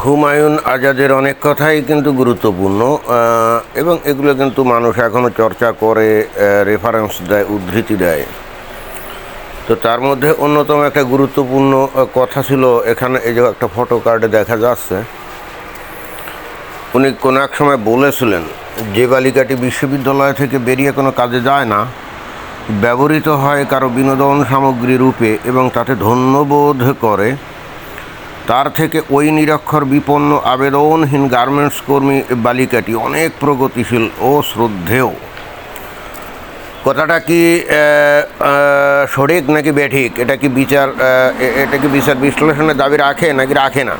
হুমায়ুন আজাদের অনেক কথাই কিন্তু গুরুত্বপূর্ণ এবং এগুলো কিন্তু মানুষ এখনও চর্চা করে, রেফারেন্স দেয়, উদ্ধৃতি দেয়। তো তার মধ্যে অন্যতম একটা গুরুত্বপূর্ণ কথা ছিল, এখানে এই যে একটা ফটো কার্ডে দেখা যাচ্ছে, উনি কোনো এক সময় বলেছিলেন যে বালিকাটি বিশ্ববিদ্যালয় থেকে বেরিয়ে কোনো কাজে যায় না, ব্যবহৃত হয় কারো বিনোদন সামগ্রী রূপে এবং তাতে ধন্যবোধ করে, তার থেকে ওই নিরক্ষর বিপন্ন আবেদনহীন গার্মেন্টস কর্মী বালিকাটি অনেক প্রগতিশীল ও শ্রদ্ধেয়। কথাটা কি সঠিক নাকি বেঠিক, এটা কি বিচার বিশ্লেষণের দাবি রাখে নাকি রাখে না?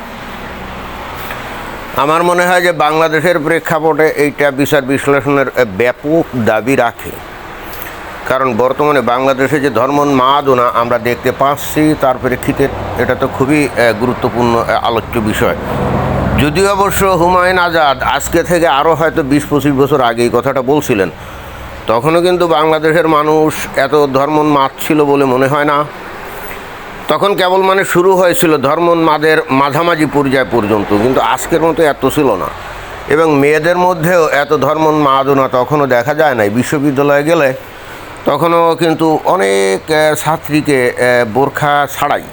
আমার মনে হয় যে বাংলাদেশের প্রেক্ষাপটে এইটা বিচার বিশ্লেষণের ব্যাপক দাবি রাখে। কারণ বর্তমানে বাংলাদেশে যে ধর্মোন্মাদনা আমরা দেখতে পাচ্ছি, তার প্রেক্ষিতে এটা তো খুবই গুরুত্বপূর্ণ আলোচ্য বিষয়। যদিও অবশ্য হুমায়ুন আজাদ আজকে থেকে আরও হয়তো 20-25 বছর আগে এই কথাটা বলছিলেন, তখনও কিন্তু বাংলাদেশের মানুষ এত ধর্মোন্মাদ ছিল বলে মনে হয় না। তখন কেবল শুরু হয়েছিল ধর্মোন্মাদের মাঝামাঝি পর্যায় পর্যন্ত, কিন্তু আজকের মতো এত ছিল না। এবং মেয়েদের মধ্যেও এত ধর্মোন্মাদনা তখনও দেখা যায় নাই। বিশ্ববিদ্যালয়ে গেলে তখনও কিন্তু অনেক ছাত্রীকে বোরখা ছাড়াই,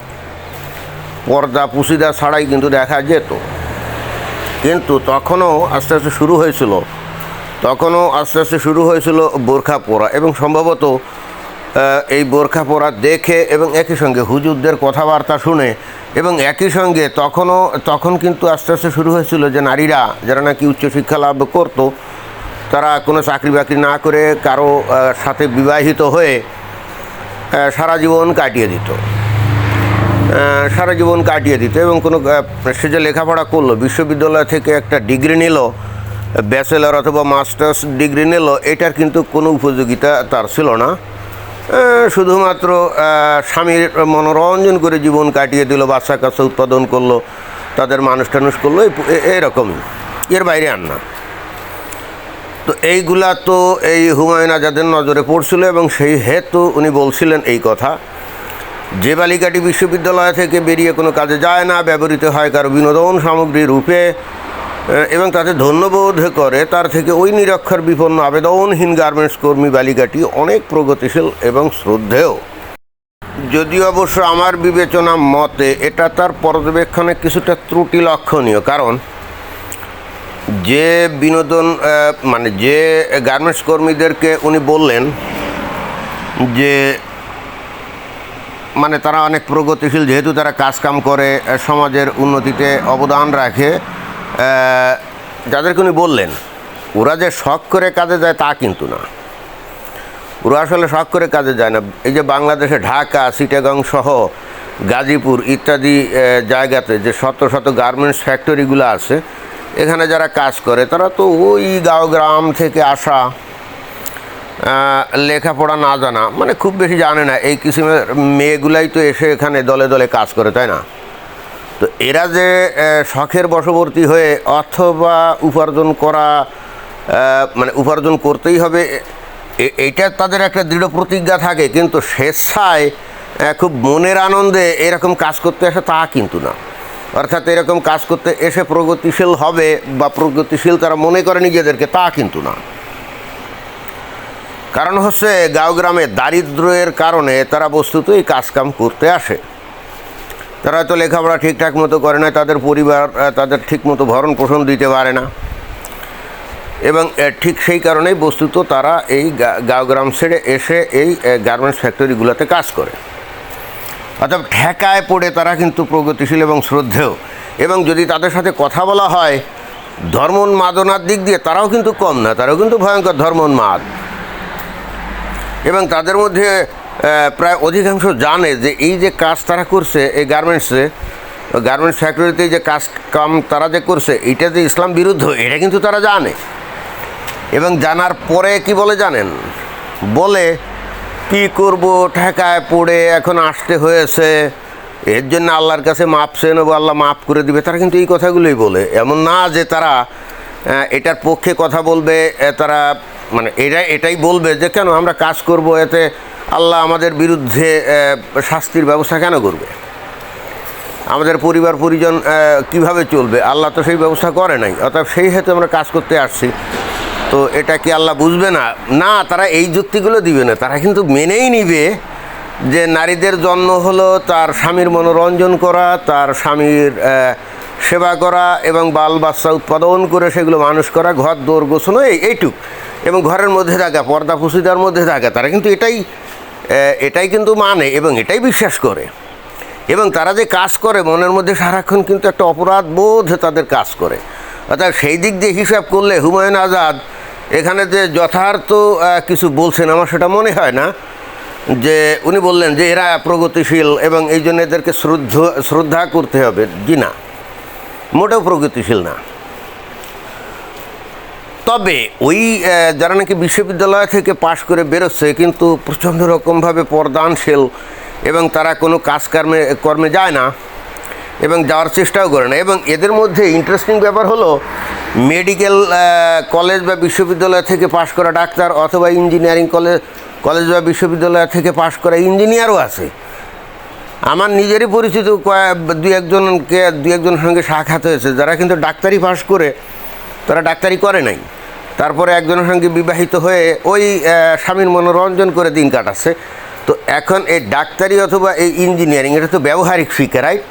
পর্দা পুশিদা ছাড়াই কিন্তু দেখা যেত। কিন্তু তখনও আস্তে আস্তে শুরু হয়েছিল বোরখা পরা, এবং সম্ভবত এই বোরখা পরা দেখে এবং একই সঙ্গে হুজুরদের কথাবার্তা শুনে, এবং একই সঙ্গে তখন কিন্তু আস্তে আস্তে শুরু হয়েছিল যে নারীরা যারা নাকি উচ্চশিক্ষা লাভ করতো, তারা কোনো চাকরি বাকরি না করে কারো সাথে বিবাহিত হয়ে সারা জীবন কাটিয়ে দিত এবং কোনো সে যে লেখাপড়া করলো, বিশ্ববিদ্যালয় থেকে একটা ডিগ্রি নিল, ব্যাচেলর অথবা মাস্টার্স ডিগ্রি নিল, এটার কিন্তু কোনো উপযোগিতা তার ছিল না। শুধুমাত্র স্বামীর মনোরঞ্জন করে জীবন কাটিয়ে দিল, বাচ্চা কাচ্চা উৎপাদন করলো, তাদের মানুষ টানুষ করলো, এরকমই, এর বাইরে আর না। তো এইগুলা তো এই হুমায়ুন আজাদের নজরে পড়ছিল, এবং সেই হেতু উনি বলছিলেন এই কথা, যে বালিকাটি বিশ্ববিদ্যালয় থেকে বেরিয়ে কোনো কাজে যায় না, ব্যবহৃত হয় কারো বিনোদন সামগ্রী রূপে এবং তাতে ধন্যবোধ করে, তার থেকে ওই নিরক্ষর বিপন্ন আবেদনহীন গার্মেন্টস কর্মী বালিকাটি অনেক প্রগতিশীল এবং শ্রদ্ধেয়। যদিও অবশ্য আমার বিবেচনা মতে এটা তার পর্যবেক্ষণে কিছুটা ত্রুটি লক্ষণীয়। কারণ যে বিনোদন যে গার্মেন্টস কর্মীদেরকে উনি বললেন যে তারা অনেক প্রগতিশীল, যেহেতু তারা কাজকাম করে, সমাজের উন্নতিতে অবদান রাখে, যাদেরকে উনি বললেন, ওরা যে শখ করে কাজে যায় তা কিন্তু না। ওরা আসলে শখ করে কাজে যায় না। এই যে বাংলাদেশে ঢাকা, চিটাগাং সহ গাজীপুর ইত্যাদি জায়গাতে যে শত শত গার্মেন্টস ফ্যাক্টরিগুলো আছে, এখানে যারা কাজ করে তারা তো ওই গাঁও গ্রাম থেকে আসা, লেখাপড়া না জানা, খুব বেশি জানে না, এই কিসিমের মেয়েগুলাই তো এসে এখানে দলে দলে কাজ করে, তাই না? তো এরা যে শখের বশবর্তী হয়ে অথবা উপার্জন করতেই হবে, এইটা তাদের একটা দৃঢ় প্রতিজ্ঞা থাকে, কিন্তু স্বেচ্ছায় খুব মনের আনন্দে এরকম কাজ করতে আসে তা কিন্তু না। অর্থাৎ এরকম কাজ করতে এসে প্রগতিশীল হবে বা প্রগতিশীল তারা মনে করে নিজেদেরকে, তা কিন্তু না। কারণ হচ্ছে গাঁও গ্রামে দারিদ্র্যের কারণে তারা বস্তুত এই কাজকাম করতে আসে। তারা হয়তো লেখাপড়া ঠিকঠাক মতো করে না, তাদের পরিবার তাদের ঠিকমতো ভরণ পোষণ দিতে পারে না, এবং ঠিক সেই কারণেই বস্তুত তারা এই গাঁও গ্রাম ছেড়ে এসে এই গার্মেন্টস ফ্যাক্টরিগুলোতে কাজ করে। অর্থাৎ ঠেকায় পড়ে তারা কিন্তু প্রগতিশীল এবং শ্রদ্ধেয়। এবং যদি তাদের সাথে কথা বলা হয় ধর্মোন্মাদনার দিক দিয়ে, তারাও কিন্তু কম না, তারাও কিন্তু ভয়ঙ্কর ধর্মোন্মাদ। এবং তাদের মধ্যে প্রায় অধিকাংশ জানে যে এই যে কাজ তারা করছে এই গার্মেন্টস ফ্যাক্টরিতে যে কাজ কাম তারা যে করছে, এটা যে ইসলাম বিরুদ্ধ, এটা কিন্তু তারা জানে। এবং জানার পরে কি বলে জানেন? বলে কি করব, ঠেকায় পড়ে এখন আসতে হয়েছে, এর জন্য আল্লাহর কাছে মাপ চেয়ে নেবো, আল্লাহ মাফ করে দিবে। তারা কিন্তু এই কথাগুলোই বলে। এমন না যে তারা এটার পক্ষে কথা বলবে, তারা এটাই বলবে যে কেন আমরা কাজ করব, এতে আল্লাহ আমাদের বিরুদ্ধে শাস্তির ব্যবস্থা কেন করবে। আমাদের পরিবার পরিজন কিভাবে চলবে? আল্লাহ তো সেই ব্যবস্থা করে নাই, অর্থাৎ সেই হেতু আমরা কাজ করতে আসছি। তো এটা কি আল্লাহ বুঝবে না? না, তারা এই যুক্তিগুলো দিবে না, তারা কিন্তু মেনেই নিবে যে নারীদের জন্ম হলো তার স্বামীর মনোরঞ্জন করা, তার স্বামীর সেবা করা এবং বাল বাচ্চা উৎপাদন করে সেগুলো মানুষ করা, ঘর দৌড় গোছানো, এইটুক, এবং ঘরের মধ্যে থাকা, পর্দা পুশিদার মধ্যে থাকা। তারা কিন্তু এটাই কিন্তু মানে এবং এটাই বিশ্বাস করে। এবং তারা যে কাজ করে মনের মধ্যে সারাক্ষণ কিন্তু একটা অপরাধ বোধ তাদের কাজ করে। অর্থাৎ সেই দিক দিয়ে হিসাব করলে হুমায়ুন আজাদ এখানে যে যথার্থ কিছু বলছেন আমার সেটা মনে হয় না। যে উনি বললেন যে এরা প্রগতিশীল এবং এই জন্য এদেরকে শ্রদ্ধা করতে হবে, জি না, মোটেও প্রগতিশীল না। তবে ওই যারা নাকি বিশ্ববিদ্যালয় থেকে পাশ করে বেরোচ্ছে কিন্তু প্রচণ্ড রকমভাবে পর্দানশীল এবং তারা কোনো কর্মে যায় না এবং যাওয়ার চেষ্টাও করে না। এবং এদের মধ্যে ইন্টারেস্টিং ব্যাপার হলো মেডিকেল কলেজ বা বিশ্ববিদ্যালয় থেকে পাশ করা ডাক্তার অথবা ইঞ্জিনিয়ারিং কলেজ বা বিশ্ববিদ্যালয় থেকে পাশ করা ইঞ্জিনিয়ারও আছে। আমার নিজেরই পরিচিত দুই একজনের সঙ্গে সাক্ষাৎ হয়েছে যারা কিন্তু ডাক্তারি পাশ করে তারা ডাক্তারি করে নাই, তারপরে একজনের সঙ্গে বিবাহিত হয়ে ওই স্বামীর মনোরঞ্জন করে দিন কাটাচ্ছে। তো এখন এই ডাক্তারি অথবা এই ইঞ্জিনিয়ারিং এটা তো ব্যবহারিক শিক্ষা, রাইট?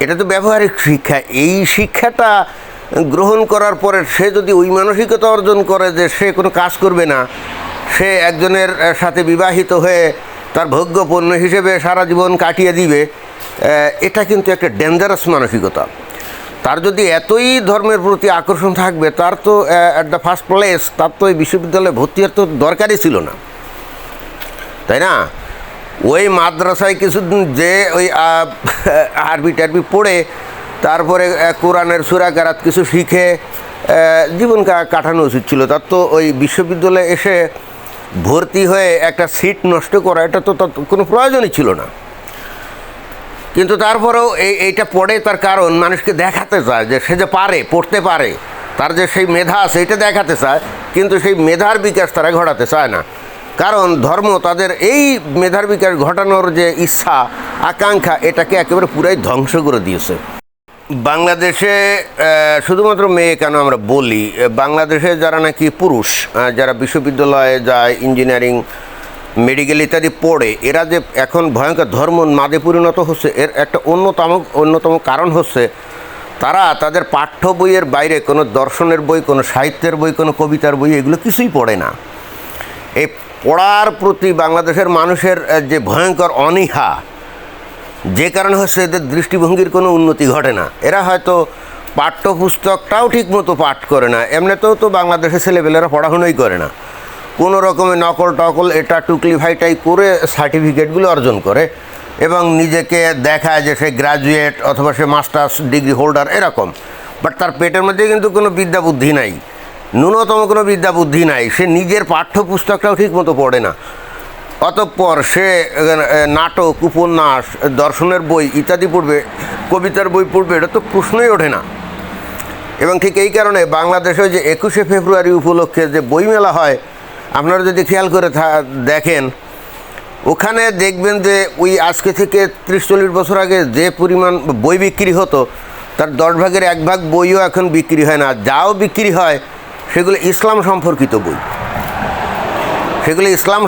এটা তো ব্যবহারিক শিক্ষা। এই শিক্ষাটা গ্রহণ করার পরে সে যদি ওই মানসিকতা অর্জন করে যে সে কোনো কাজ করবে না, সে একজনের সাথে বিবাহিত হয়ে তার ভোগ্য পণ্য হিসেবে সারা জীবন কাটিয়ে দিবে, এটা কিন্তু একটা ডেঞ্জারাস মানসিকতা। তার যদি এতই ধর্মের প্রতি আকর্ষণ থাকবে তার তো অ্যাট দ্য ফার্স্ট প্লেস তার তো ওই বিশ্ববিদ্যালয়ে ভর্তি হওয়ার তো দরকারই ছিল না, তাই না? ওই মাদ্রাসায় কিছুদিন যে ওই আরবি টারবি পড়ে তারপরে কোরআনের সূরা কেরাত কিছু শিখে জীবন কাটানো উচিত ছিল। তার তো ওই বিশ্ববিদ্যালয়ে এসে ভর্তি হয়ে একটা সিট নষ্ট করা এটা তো তার কোনো প্রয়োজনই ছিল না। কিন্তু তারপরেও এইটা পড়ে তার কারণ মানুষকে দেখাতে চায় যে সে যে পারে, পড়তে পারে, তার যে সেই মেধা আছে এটা দেখাতে চায়, কিন্তু সেই মেধার বিকাশ তারা ঘটাতে চায় না। কারণ ধর্ম তাদের এই মেধার বিকাশ ঘটানোর যে ইচ্ছা আকাঙ্ক্ষা এটাকে একেবারে পুরাই ধ্বংস করে দিয়েছে। বাংলাদেশে শুধুমাত্র মেয়ে কেন আমরা বলি, বাংলাদেশে যারা নাকি পুরুষ যারা বিশ্ববিদ্যালয়ে যায়, ইঞ্জিনিয়ারিং, মেডিকেল ইত্যাদি পড়ে, এরা যে এখন ভয়ঙ্কর ধর্মোন্মাদে পরিণত হচ্ছে, এর একটা অন্যতম কারণ হচ্ছে তারা তাদের পাঠ্য বইয়ের বাইরে কোনো দর্শনের বই, কোনো সাহিত্যের বই, কোনো কবিতার বই এগুলো কিছুই পড়ে না। এই পড়ার প্রতি বাংলাদেশের মানুষের যে ভয়ঙ্কর অনীহা, যে কারণে হচ্ছে এদের দৃষ্টিভঙ্গির কোনো উন্নতি ঘটে না। এরা হয়তো পাঠ্যপুস্তকটাও ঠিকমতো পাঠ করে না, এমনিতেও তো বাংলাদেশের ছেলেপেলেরা পড়াশুনোই করে না, কোনো রকমের নকল টকল এটা টুকলি ভাইটাই করে সার্টিফিকেটগুলো অর্জন করে এবং নিজেকে দেখায় যে সে গ্র্যাজুয়েট অথবা সে মাস্টার্স ডিগ্রি হোল্ডার এরকম। বাট তার পেটের মধ্যে কিন্তু কোনো বিদ্যা বুদ্ধি নাই, ন্যূনতম কোনো বিদ্যা বুদ্ধি নাই। সে নিজের পাঠ্যপুস্তকটাও ঠিকমতো পড়ে না, অতঃপর সে নাটক, উপন্যাস, দর্শনের বই ইত্যাদি পড়বে, কবিতার বই পড়বে, এটা তো প্রশ্নই ওঠে না। এবং ঠিক এই কারণে বাংলাদেশে যে 21শে ফেব্রুয়ারি উপলক্ষে যে বইমেলা হয়, আপনারা যদি খেয়াল করে দেখেন, ওখানে দেখবেন যে ওই আজকে থেকে 30-40 বছর আগে যে পরিমাণ বই বিক্রি হতো তার 10 ভাগের 1 ভাগ বইও এখন বিক্রি হয় না। যাও বিক্রি হয় সেগুলো ইসলাম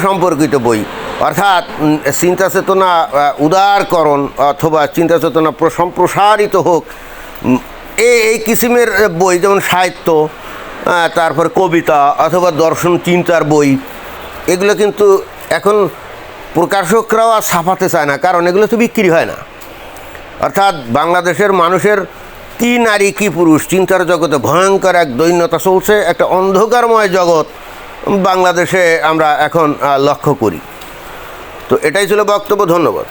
সম্পর্কিত বই, অর্থাৎ চিন্তা চেতনা উদারকরণ অথবা চিন্তা চেতনা সম্প্রসারিত হোক এই কিসিমের বই, যেমন সাহিত্য, তারপরে কবিতা অথবা দর্শন চিন্তার বই, এগুলো কিন্তু এখন প্রকাশকরাও আর ছাপাতে চায় না, কারণ এগুলো তো বিক্রি হয় না। অর্থাৎ বাংলাদেশের মানুষের কি নারী কি পুরুষ চিন্তার জগতে ভয়ঙ্কর এক দৈন্যতা চলছে, একটা অন্ধকারময় জগৎ বাংলাদেশে আমরা এখন লক্ষ্য করি। তো এটাই ছিল বক্তব্য। ধন্যবাদ।